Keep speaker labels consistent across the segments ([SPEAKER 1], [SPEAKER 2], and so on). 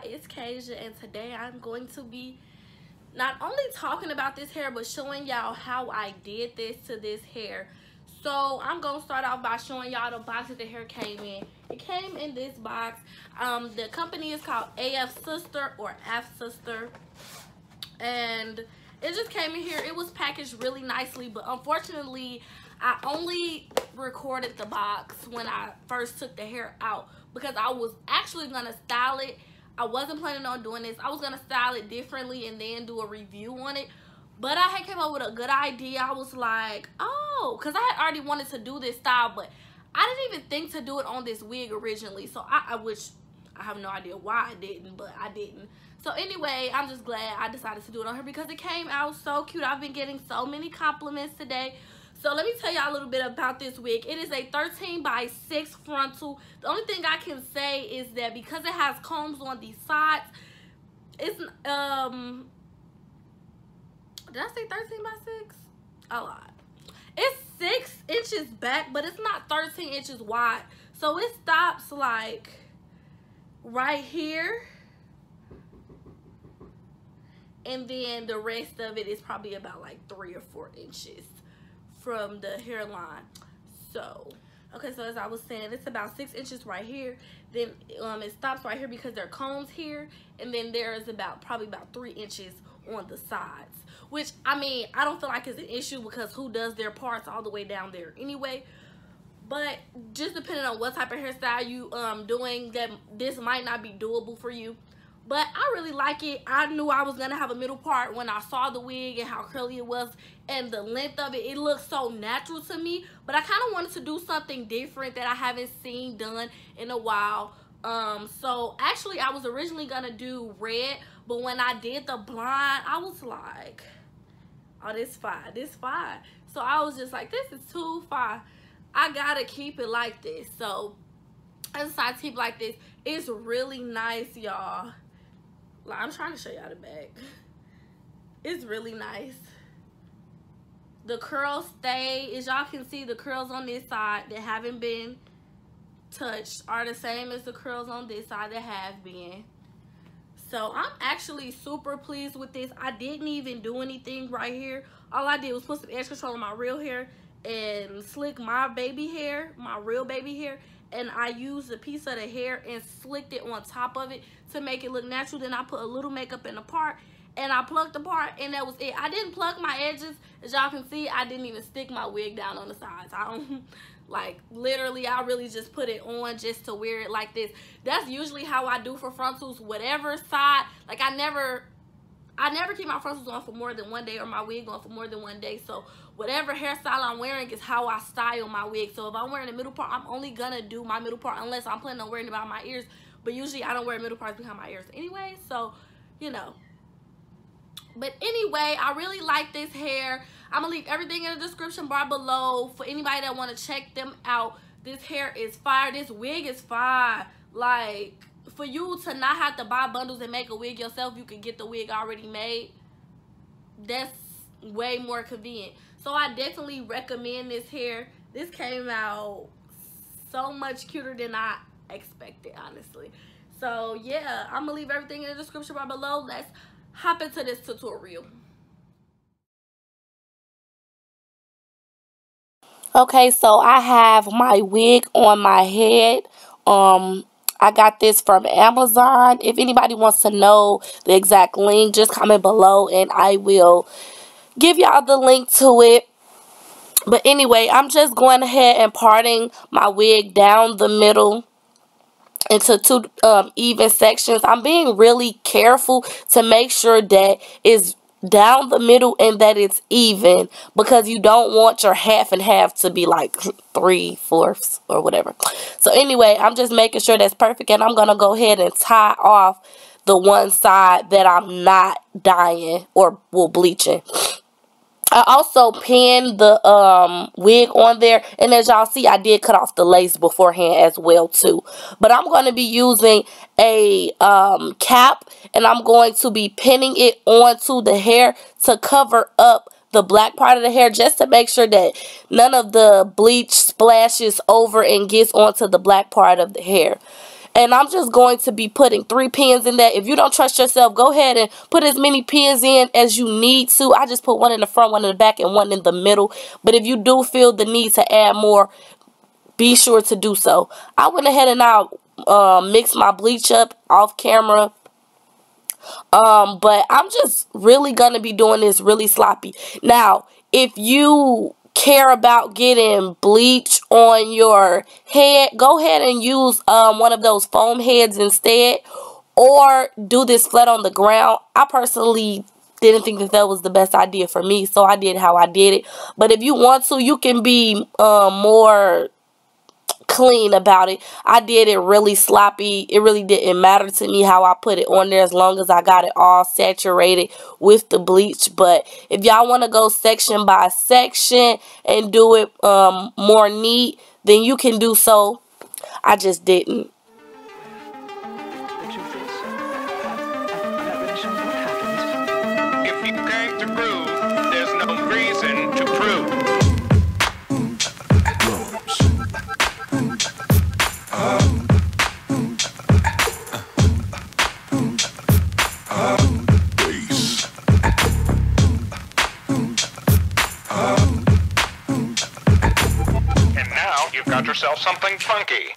[SPEAKER 1] it's Kasia, and today I'm going to be not only talking about this hair but showing y'all how I did this to this hair. So I'm gonna start off by showing y'all the box that the hair came in. It came in this box. The company is called Afsister or Afsister, and it just came in here. It was packaged really nicely, but unfortunately I only recorded the box when I first took the hair out because I was actually gonna style it. I wasn't planning on doing this. I was gonna style it differently and then do a review on it, but I had came up with a good idea. I was like, oh, because I had already wanted to do this style, but I didn't even think to do it on this wig originally. So I have no idea why I didn't, but I didn't. So anyway, I'm just glad I decided to do it on her because it came out so cute. I've been getting so many compliments today. So let me tell y'all a little bit about this wig. It is a 13x6 frontal. The only thing I can say is that because it has combs on the sides, it's did I say 13x6? A lot. It's 6 inches back, but it's not 13 inches wide. So it stops like right here, and then the rest of it is probably about like 3 or 4 inches from the hairline. So okay, so as I was saying, it's about 6 inches right here. Then it stops right here because there are combs here, and then there is probably about 3 inches on the sides, which I mean I don't feel like it's an issue because who does their parts all the way down there anyway. But just depending on what type of hairstyle you doing, that this might not be doable for you. But I really like it. I knew I was gonna have a middle part when I saw the wig and how curly it was and the length of it. It looks so natural to me, but I kind of wanted to do something different that I haven't seen done in a while. So actually I was originally gonna do red, but when I did the blonde, I was like, oh, this fine, this fine. So I was just like, this is too fine. I gotta keep it like this. So I decided to keep it like this. It's really nice, y'all. Like, I'm trying to show y'all the back. It's really nice. The curls stay. As y'all can see, the curls on this side that haven't been touched are the same as the curls on this side that have been. So I'm actually super pleased with this. I didn't even do anything right here. All I did was put some edge control on my real hair and slick my baby hair, my real baby hair. And I used a piece of the hair and slicked it on top of it to make it look natural. Then I put a little makeup in the part and I plucked the part, and that was it. I didn't pluck my edges. As y'all can see, I didn't even stick my wig down on the sides. I don't, like, literally, I really just put it on just to wear it like this. That's usually how I do for frontals, whatever side. Like, I never keep my frontals on for more than one day or my wig on for more than one day. So whatever hairstyle I'm wearing is how I style my wig. So if I'm wearing the middle part, I'm only gonna do my middle part unless I'm planning on wearing it behind my ears. But usually I don't wear middle parts behind my ears anyway, so you know. But anyway, I really like this hair. I'm gonna leave everything in the description bar below for anybody that want to check them out. This hair is fire. This wig is fire. Like, for you to not have to buy bundles and make a wig yourself, you can get the wig already made. That's way more convenient. So I definitely recommend this hair. This came out so much cuter than I expected, honestly. So yeah, I'm gonna leave everything in the description bar below. Let's hop into this tutorial. Okay, so I have my wig on my head. I got this from Amazon. If anybody wants to know the exact link, just comment below and I will give y'all the link to it. But anyway, I'm just going ahead and parting my wig down the middle into two even sections. I'm being really careful to make sure that it's down the middle and that it's even, because you don't want your half and half to be like 3/4 or whatever. So anyway, I'm just making sure that's perfect, and I'm gonna go ahead and tie off the one side that I'm not dyeing or bleaching. I also pinned the wig on there, and as y'all see, I did cut off the lace beforehand as well too. But I'm going to be using a cap, and I'm going to be pinning it onto the hair to cover up the black part of the hair, just to make sure that none of the bleach splashes over and gets onto the black part of the hair. and I'm just going to be putting 3 pins in that. If you don't trust yourself, go ahead and put as many pins in as you need to. I just put 1 in the front, 1 in the back, and 1 in the middle. But if you do feel the need to add more, be sure to do so. I went ahead and I mixed my bleach up off camera. But I'm just really gonna be doing this really sloppy. Now, if you care about getting bleach on your head, go ahead and use one of those foam heads instead, or do this flat on the ground. I personally didn't think that was the best idea for me, so I did how I did it. But if you want to, you can be more clean about it. I did it really sloppy. It really didn't matter to me how I put it on there, as long as I got it all saturated with the bleach. But if y'all want to go section by section and do it more neat, then you can do so. I just didn't.
[SPEAKER 2] If you came to prove, there's no reason to prove. And now you've got yourself something funky.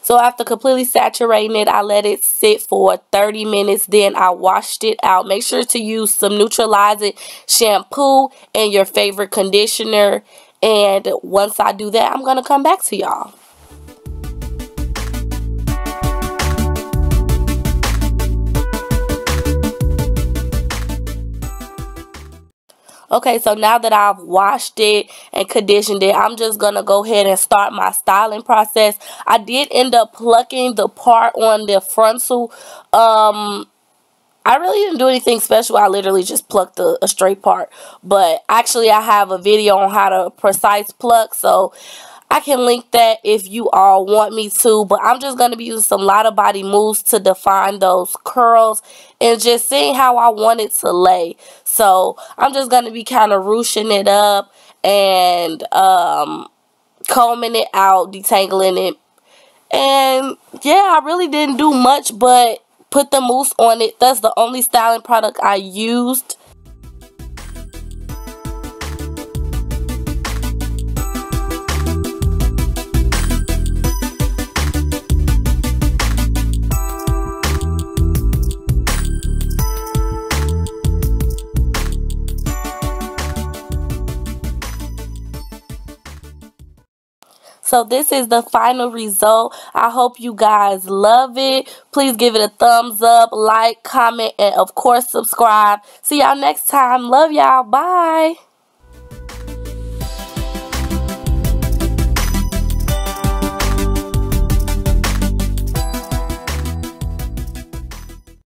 [SPEAKER 1] So after completely saturating it, I let it sit for 30 minutes. Then I washed it out. Make sure to use some neutralizing shampoo and your favorite conditioner. And once I do that, I'm going to come back to y'all. Okay, so now that I've washed it and conditioned it, I'm just going to go ahead and start my styling process. I did end up plucking the part on the frontal. I really didn't do anything special. I literally just plucked a straight part. But actually, I have a video on how to precise pluck, so I can link that if you all want me to. But I'm just going to be using some lighter body moves to define those curls and just seeing how I want it to lay. So I'm just going to be kind of ruching it up and combing it out, detangling it. And yeah, I really didn't do much but put the mousse on it. That's the only styling product I used. So this is the final result. I hope you guys love it. Please give it a thumbs up, like, comment, and of course subscribe. See y'all next time. Love y'all. Bye.